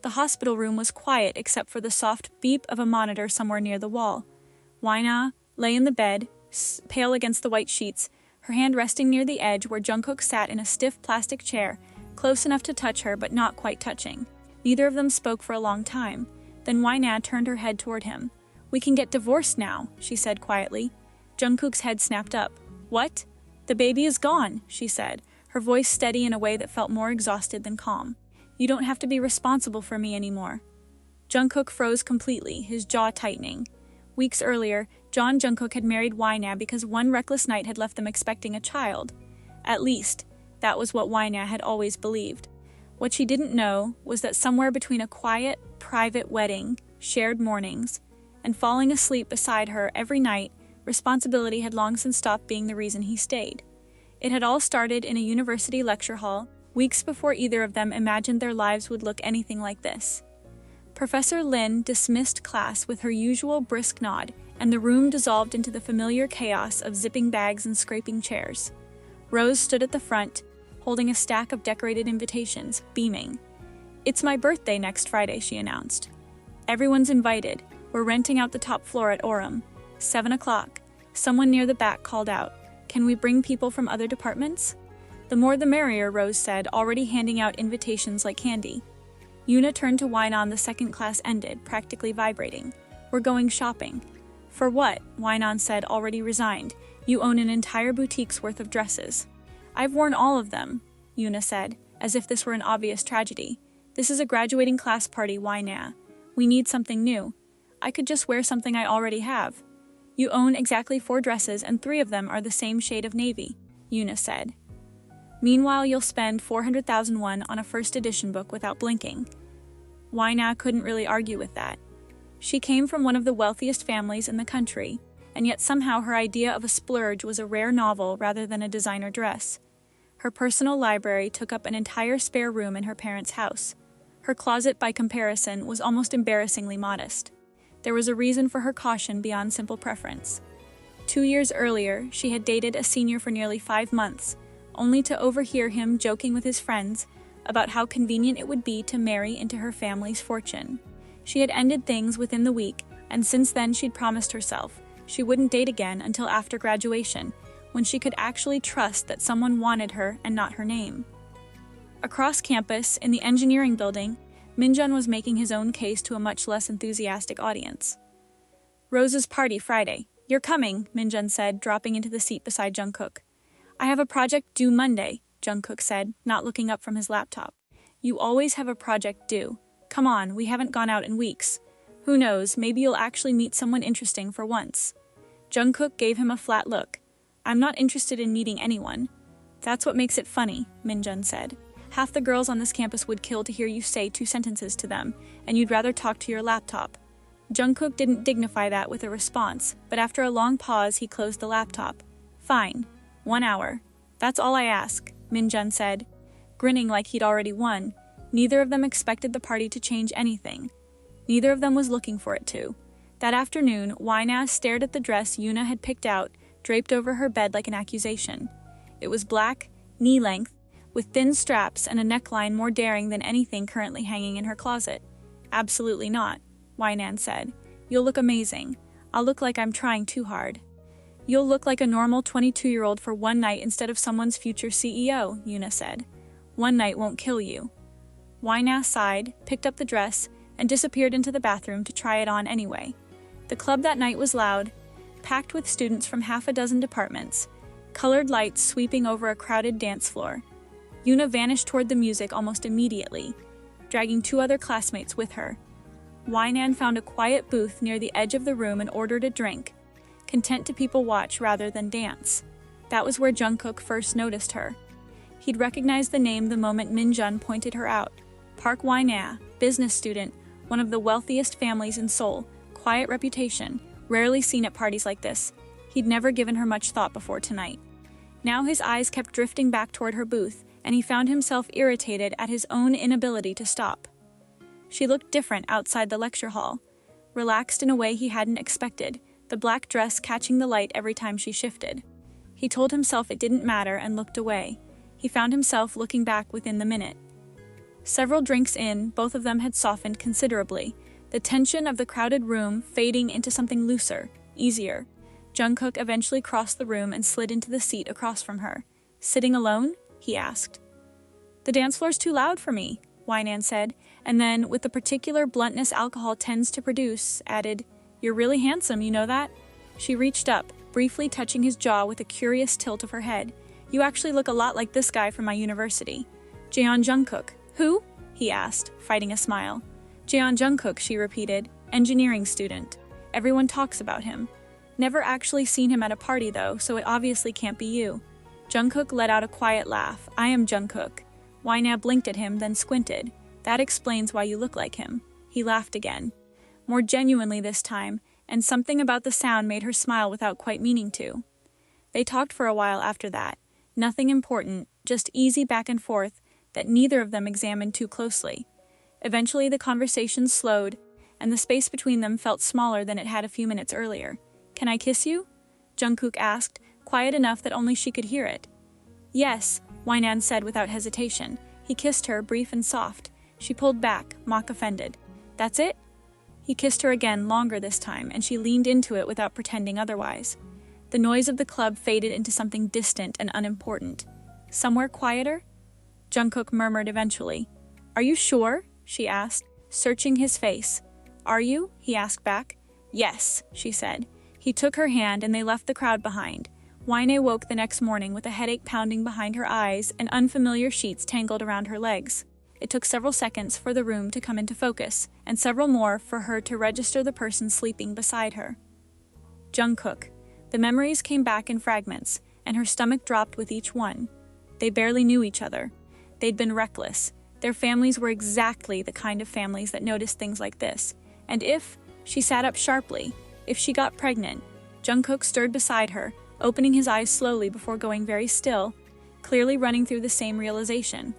The hospital room was quiet except for the soft beep of a monitor somewhere near the wall. Wina lay in the bed, pale against the white sheets, her hand resting near the edge where Jungkook sat in a stiff plastic chair, close enough to touch her but not quite touching. Neither of them spoke for a long time. Then Wina turned her head toward him. "We can get divorced now," she said quietly. Jungkook's head snapped up. "What?" "The baby is gone," she said, her voice steady in a way that felt more exhausted than calm. "You don't have to be responsible for me anymore." Jungkook froze completely, his jaw tightening. Weeks earlier, Jungkook had married Wina because one reckless night had left them expecting a child. At least, that was what Wina had always believed. What she didn't know was that somewhere between a quiet, private wedding, shared mornings, and falling asleep beside her every night, responsibility had long since stopped being the reason he stayed. It had all started in a university lecture hall, weeks before either of them imagined their lives would look anything like this. Professor Lin dismissed class with her usual brisk nod, and the room dissolved into the familiar chaos of zipping bags and scraping chairs. Rose stood at the front, holding a stack of decorated invitations, beaming. "It's my birthday next Friday," she announced. "Everyone's invited. We're renting out the top floor at Orem. 7 o'clock. Someone near the back called out, 'Can we bring people from other departments?' "The more the merrier," Rose said, already handing out invitations like candy. Yuna turned to Wina on the second class ended, practically vibrating. "We're going shopping." "For what?" Wina said, already resigned. "You own an entire boutique's worth of dresses." "I've worn all of them," Yuna said, as if this were an obvious tragedy. "This is a graduating class party, Wina. We need something new. I could just wear something I already have." "You own exactly 4 dresses and 3 of them are the same shade of navy," Yuna said. "Meanwhile, you'll spend 400,000 won on a first edition book without blinking." Wina couldn't really argue with that. She came from one of the wealthiest families in the country, and yet somehow her idea of a splurge was a rare novel rather than a designer dress. Her personal library took up an entire spare room in her parents' house. Her closet, by comparison, was almost embarrassingly modest. There was a reason for her caution beyond simple preference. 2 years earlier, she had dated a senior for nearly 5 months, only to overhear him joking with his friends about how convenient it would be to marry into her family's fortune. She had ended things within the week, and since then she'd promised herself she wouldn't date again until after graduation, when she could actually trust that someone wanted her and not her name. Across campus, in the engineering building, Minjun was making his own case to a much less enthusiastic audience. "Rose's party Friday. You're coming," Minjun said, dropping into the seat beside Jungkook. "I have a project due Monday," Jungkook said, not looking up from his laptop. "You always have a project due. Come on, we haven't gone out in weeks. Who knows, maybe you'll actually meet someone interesting for once." Jungkook gave him a flat look. "I'm not interested in meeting anyone." "That's what makes it funny," Minjun said. "Half the girls on this campus would kill to hear you say 2 sentences to them, and you'd rather talk to your laptop." Jungkook didn't dignify that with a response, but after a long pause he closed the laptop. "Fine. 1 hour. That's all I ask," Minjun said, grinning like he'd already won. Neither of them expected the party to change anything. Neither of them was looking for it to. That afternoon, Wina stared at the dress Yuna had picked out, draped over her bed like an accusation. It was black, knee-length, with thin straps and a neckline more daring than anything currently hanging in her closet. "Absolutely not," Wina said. "You'll look amazing. I'll look like I'm trying too hard." "You'll look like a normal 22-year-old for one night instead of someone's future CEO, Yuna said. "One night won't kill you." Wina sighed, picked up the dress, and disappeared into the bathroom to try it on anyway. The club that night was loud, packed with students from half a dozen departments, colored lights sweeping over a crowded dance floor. Yuna vanished toward the music almost immediately, dragging 2 other classmates with her. Wina found a quiet booth near the edge of the room and ordered a drink, content to people watch rather than dance. That was where Jungkook first noticed her. He'd recognized the name the moment Minjun pointed her out. Park Wina, business student, one of the wealthiest families in Seoul, quiet reputation, rarely seen at parties like this. He'd never given her much thought before tonight. Now his eyes kept drifting back toward her booth, and he found himself irritated at his own inability to stop. She looked different outside the lecture hall, relaxed in a way he hadn't expected, the black dress catching the light every time she shifted. He told himself it didn't matter and looked away. He found himself looking back within the minute. Several drinks in, both of them had softened considerably, the tension of the crowded room fading into something looser, easier. Jungkook eventually crossed the room and slid into the seat across from her. "Sitting alone?" he asked. "The dance floor's too loud for me," Wainan said, and then, with the particular bluntness alcohol tends to produce, added, "You're really handsome, you know that?" She reached up, briefly touching his jaw with a curious tilt of her head. "You actually look a lot like this guy from my university." "Jaeon Jungkook." "Who?" he asked, fighting a smile. "Jaeon Jungkook," she repeated, "engineering student. Everyone talks about him. Never actually seen him at a party though, so it obviously can't be you." Jungkook let out a quiet laugh. "I am Jungkook." Wainan blinked at him, then squinted. "That explains why you look like him." He laughed again, more genuinely this time, and something about the sound made her smile without quite meaning to. They talked for a while after that. Nothing important, just easy back and forth that neither of them examined too closely. Eventually the conversation slowed, and the space between them felt smaller than it had a few minutes earlier. "Can I kiss you?" Jungkook asked, quiet enough that only she could hear it. "Yes," Wainan said without hesitation. He kissed her, brief and soft. She pulled back, mock offended. "That's it?" He kissed her again, longer this time, and she leaned into it without pretending otherwise. The noise of the club faded into something distant and unimportant. "Somewhere quieter?" Jungkook murmured eventually. "Are you sure?" she asked, searching his face. "Are you?" he asked back. "Yes," she said. He took her hand and they left the crowd behind. Wainan woke the next morning with a headache pounding behind her eyes and unfamiliar sheets tangled around her legs. It took several seconds for the room to come into focus, and several more for her to register the person sleeping beside her. Jungkook. The memories came back in fragments, and her stomach dropped with each one. They barely knew each other. They'd been reckless. Their families were exactly the kind of families that noticed things like this. And she sat up sharply, if she got pregnant. Jungkook stirred beside her, opening his eyes slowly before going very still, clearly running through the same realization.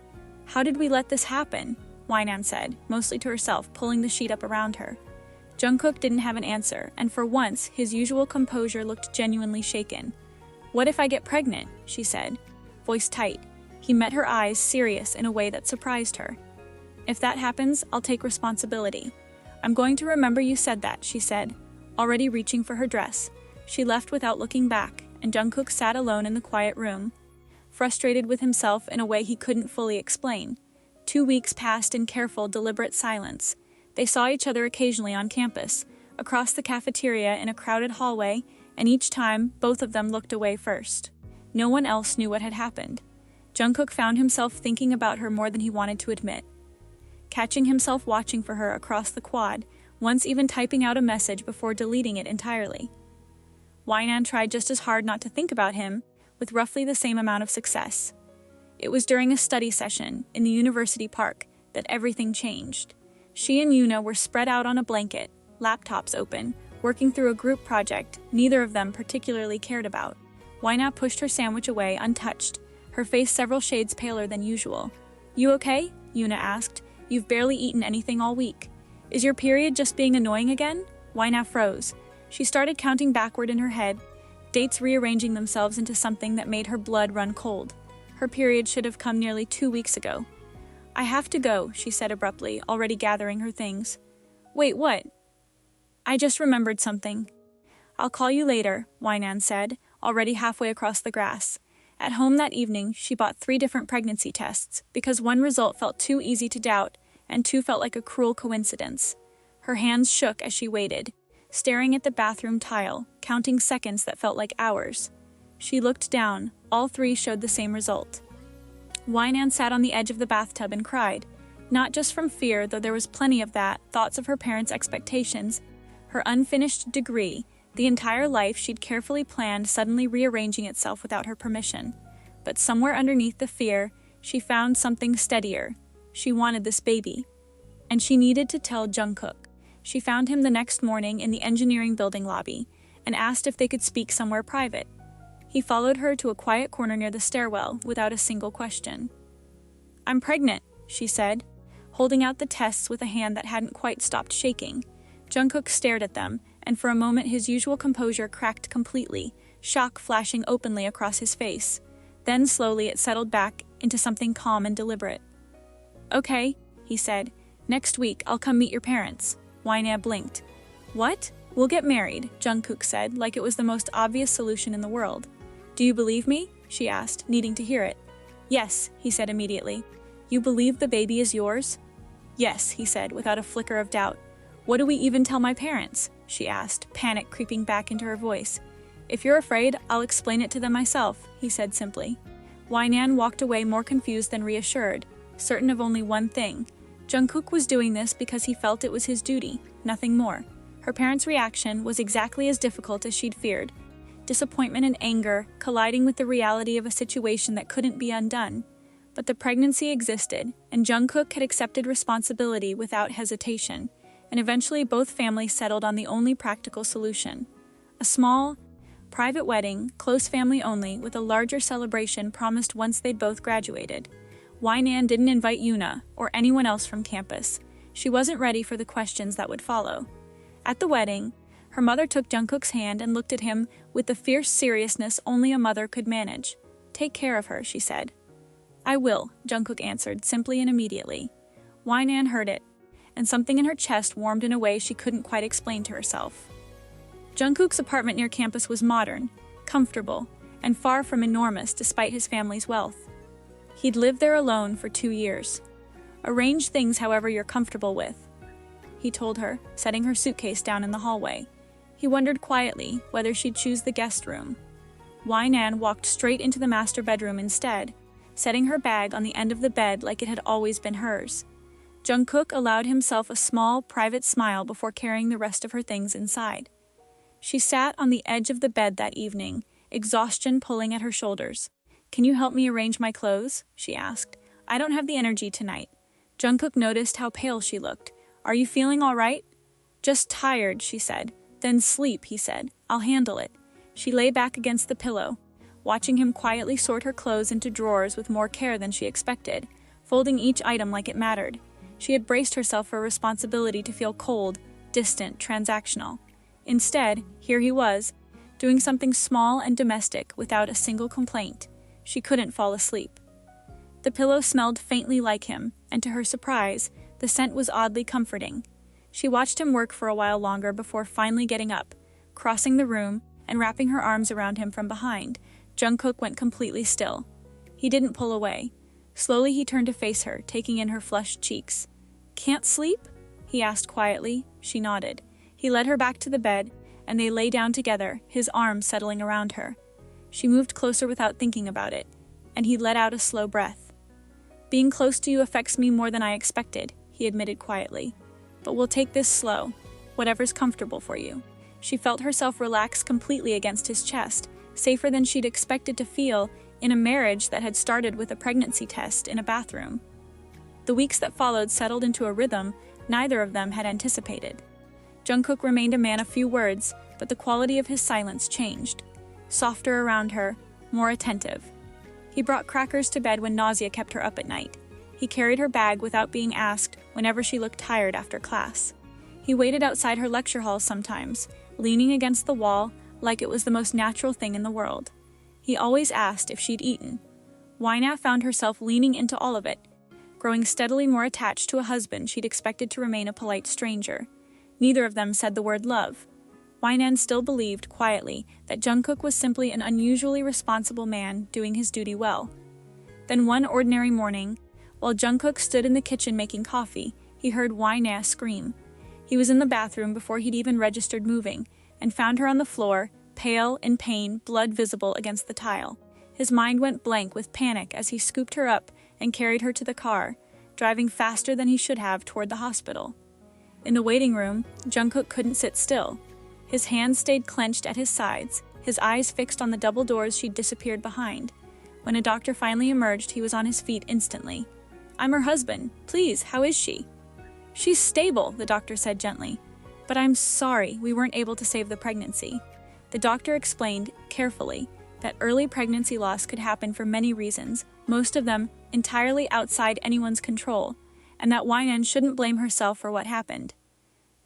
"How did we let this happen?" Wainan said, mostly to herself, pulling the sheet up around her. Jungkook didn't have an answer, and for once, his usual composure looked genuinely shaken. "What if I get pregnant?" she said, voice tight. He met her eyes, serious in a way that surprised her. "If that happens, I'll take responsibility." "I'm going to remember you said that," she said, already reaching for her dress. She left without looking back, and Jungkook sat alone in the quiet room, frustrated with himself in a way he couldn't fully explain. 2 weeks passed in careful, deliberate silence. They saw each other occasionally on campus, across the cafeteria in a crowded hallway, and each time, both of them looked away first. No one else knew what had happened. Jungkook found himself thinking about her more than he wanted to admit, catching himself watching for her across the quad, once even typing out a message before deleting it entirely. Wainan tried just as hard not to think about him, with roughly the same amount of success. It was during a study session in the university park that everything changed. She and Yuna were spread out on a blanket, laptops open, working through a group project neither of them particularly cared about. Wainan pushed her sandwich away untouched, her face several shades paler than usual. "You okay?" Yuna asked. "You've barely eaten anything all week. Is your period just being annoying again?" Wainan froze. She started counting backward in her head, dates rearranging themselves into something that made her blood run cold. Her period should have come nearly 2 weeks ago. "I have to go," she said abruptly, already gathering her things. "Wait, what?" "I just remembered something." "I'll call you later," Wainan said, already halfway across the grass. At home that evening, she bought 3 different pregnancy tests, because one result felt too easy to doubt, and 2 felt like a cruel coincidence. Her hands shook as she waited, staring at the bathroom tile, counting seconds that felt like hours. She looked down. All 3 showed the same result. Wainan sat on the edge of the bathtub and cried, not just from fear, though there was plenty of that, thoughts of her parents' expectations, her unfinished degree, the entire life she'd carefully planned suddenly rearranging itself without her permission. But somewhere underneath the fear, she found something steadier. She wanted this baby. And she needed to tell Jungkook. She found him the next morning in the engineering building lobby, and asked if they could speak somewhere private. He followed her to a quiet corner near the stairwell, without a single question. "I'm pregnant," she said, holding out the tests with a hand that hadn't quite stopped shaking. Jungkook stared at them, and for a moment his usual composure cracked completely, shock flashing openly across his face. Then slowly it settled back into something calm and deliberate. Okay, he said. Next week, I'll come meet your parents. Wina blinked. What? We'll get married, Jungkook said, like it was the most obvious solution in the world. Do you believe me? She asked, needing to hear it. Yes, he said immediately. You believe the baby is yours? Yes, he said, without a flicker of doubt. What do we even tell my parents? She asked, panic creeping back into her voice. If you're afraid, I'll explain it to them myself, he said simply. Wainan walked away more confused than reassured, certain of only one thing. Jungkook was doing this because he felt it was his duty, nothing more. Her parents' reaction was exactly as difficult as she'd feared. Disappointment and anger colliding with the reality of a situation that couldn't be undone. But the pregnancy existed, and Jungkook had accepted responsibility without hesitation, and eventually both families settled on the only practical solution. A small, private wedding, close family only, with a larger celebration promised once they'd both graduated. Wainan didn't invite Yuna, or anyone else from campus. She wasn't ready for the questions that would follow. At the wedding, her mother took Jungkook's hand and looked at him with the fierce seriousness only a mother could manage. Take care of her, she said. I will, Jungkook answered, simply and immediately. Wainan heard it, and something in her chest warmed in a way she couldn't quite explain to herself. Jungkook's apartment near campus was modern, comfortable, and far from enormous despite his family's wealth. He'd lived there alone for 2 years. Arrange things however you're comfortable with, he told her, setting her suitcase down in the hallway. He wondered quietly whether she'd choose the guest room. Wainan walked straight into the master bedroom instead, setting her bag on the end of the bed like it had always been hers. Jungkook allowed himself a small, private smile before carrying the rest of her things inside. She sat on the edge of the bed that evening, exhaustion pulling at her shoulders. Can you help me arrange my clothes? She asked. I don't have the energy tonight. Jungkook noticed how pale she looked. Are you feeling all right? Just tired, she said. Then sleep, he said. I'll handle it. She lay back against the pillow, watching him quietly sort her clothes into drawers with more care than she expected, folding each item like it mattered. She had braced herself for a responsibility to feel cold, distant, transactional. Instead, here he was, doing something small and domestic without a single complaint. She couldn't fall asleep. The pillow smelled faintly like him, and to her surprise, the scent was oddly comforting. She watched him work for a while longer before finally getting up, crossing the room, and wrapping her arms around him from behind. Jungkook went completely still. He didn't pull away. Slowly he turned to face her, taking in her flushed cheeks. Can't sleep? He asked quietly. She nodded. He led her back to the bed, and they lay down together, his arms settling around her. She moved closer without thinking about it, and he let out a slow breath. Being close to you affects me more than I expected, he admitted quietly. But we'll take this slow, whatever's comfortable for you. She felt herself relax completely against his chest, safer than she'd expected to feel in a marriage that had started with a pregnancy test in a bathroom. The weeks that followed settled into a rhythm neither of them had anticipated. Jungkook remained a man of few words, but the quality of his silence changed. Softer around her, more attentive. He brought crackers to bed when nausea kept her up at night. He carried her bag without being asked whenever she looked tired after class. He waited outside her lecture hall sometimes, leaning against the wall like it was the most natural thing in the world. He always asked if she'd eaten. Wina found herself leaning into all of it, growing steadily more attached to a husband she'd expected to remain a polite stranger. Neither of them said the word love. Wainan still believed, quietly, that Jungkook was simply an unusually responsible man doing his duty well. Then one ordinary morning, while Jungkook stood in the kitchen making coffee, he heard Wainan scream. He was in the bathroom before he'd even registered moving, and found her on the floor, pale, in pain, blood visible against the tile. His mind went blank with panic as he scooped her up and carried her to the car, driving faster than he should have toward the hospital. In the waiting room, Jungkook couldn't sit still. His hands stayed clenched at his sides, his eyes fixed on the double doors she'd disappeared behind. When a doctor finally emerged, he was on his feet instantly. I'm her husband. Please, how is she? She's stable, the doctor said gently. But I'm sorry we weren't able to save the pregnancy. The doctor explained, carefully, that early pregnancy loss could happen for many reasons, most of them entirely outside anyone's control, and that Wainan shouldn't blame herself for what happened.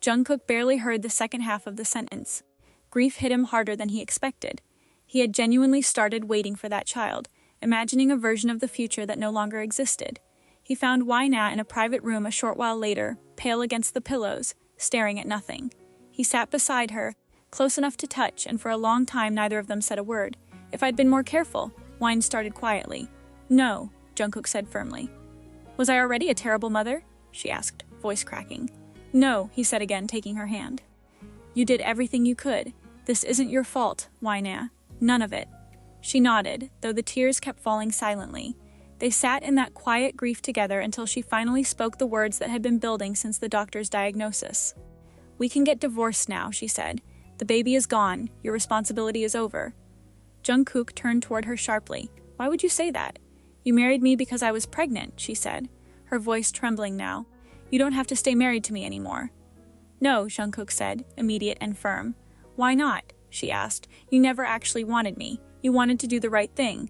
Jungkook barely heard the second half of the sentence. Grief hit him harder than he expected. He had genuinely started waiting for that child, imagining a version of the future that no longer existed. He found Wina in a private room a short while later, pale against the pillows, staring at nothing. He sat beside her, close enough to touch, and for a long time neither of them said a word. "If I'd been more careful," Wine started quietly. "No," Jungkook said firmly. "Was I already a terrible mother?" she asked, voice cracking. "No," he said again, taking her hand. "You did everything you could. This isn't your fault, Wina. None of it." She nodded, though the tears kept falling silently. They sat in that quiet grief together until she finally spoke the words that had been building since the doctor's diagnosis. "We can get divorced now," she said. "The baby is gone. Your responsibility is over." Jungkook turned toward her sharply. "Why would you say that?" "You married me because I was pregnant," she said, her voice trembling now. "You don't have to stay married to me anymore." "No," Jungkook said, immediate and firm. "Why not?" she asked. "You never actually wanted me. You wanted to do the right thing."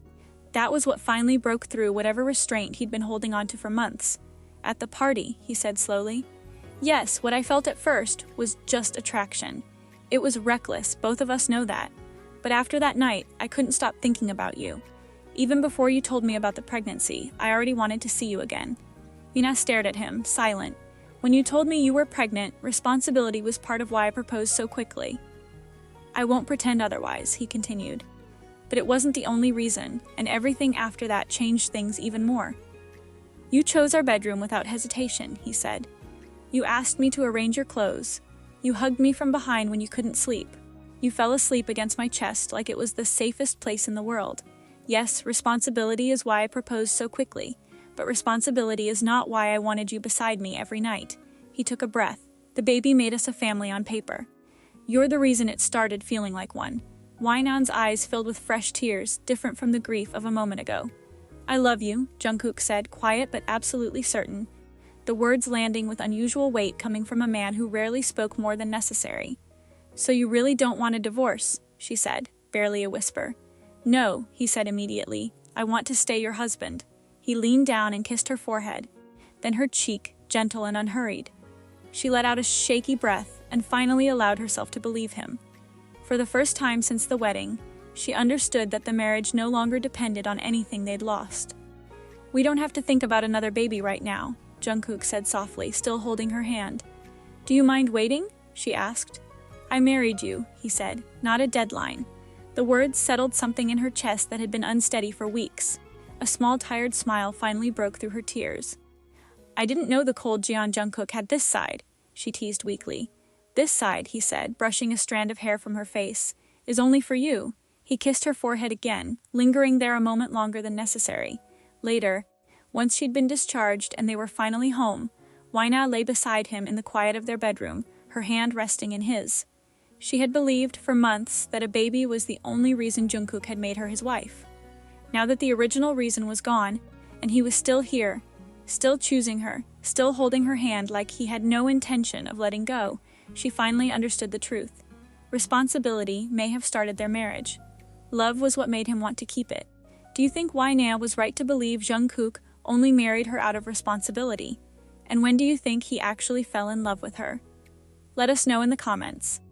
That was what finally broke through whatever restraint he'd been holding on to for months. "At the party," he said slowly. "Yes, what I felt at first was just attraction. It was reckless, both of us know that. But after that night, I couldn't stop thinking about you. Even before you told me about the pregnancy, I already wanted to see you again." Mina stared at him, silent. "When you told me you were pregnant, responsibility was part of why I proposed so quickly." "I won't pretend otherwise," he continued. "But it wasn't the only reason, and everything after that changed things even more." "You chose our bedroom without hesitation," he said. "You asked me to arrange your clothes. You hugged me from behind when you couldn't sleep. You fell asleep against my chest like it was the safest place in the world. Yes, responsibility is why I proposed so quickly, but responsibility is not why I wanted you beside me every night." He took a breath. "The baby made us a family on paper. You're the reason it started feeling like one." Wynan's eyes filled with fresh tears, different from the grief of a moment ago. "I love you," Jungkook said, quiet but absolutely certain, the words landing with unusual weight coming from a man who rarely spoke more than necessary. "So you really don't want a divorce?" she said, barely a whisper. "No," he said immediately. "I want to stay your husband." He leaned down and kissed her forehead, then her cheek, gentle and unhurried. She let out a shaky breath and finally allowed herself to believe him. For the first time since the wedding, she understood that the marriage no longer depended on anything they'd lost. "We don't have to think about another baby right now," Jungkook said softly, still holding her hand. "Do you mind waiting?" she asked. "I married you," he said, "not a deadline." The words settled something in her chest that had been unsteady for weeks. A small tired smile finally broke through her tears. "I didn't know the cold Jeon Jungkook had this side," she teased weakly. "This side," he said, brushing a strand of hair from her face, "is only for you." He kissed her forehead again, lingering there a moment longer than necessary. Later, once she'd been discharged and they were finally home, Wina lay beside him in the quiet of their bedroom, her hand resting in his. She had believed for months that a baby was the only reason Jungkook had made her his wife. Now that the original reason was gone, and he was still here, still choosing her, still holding her hand like he had no intention of letting go, she finally understood the truth. Responsibility may have started their marriage. Love was what made him want to keep it. Do you think Wina was right to believe Jungkook only married her out of responsibility? And when do you think he actually fell in love with her? Let us know in the comments.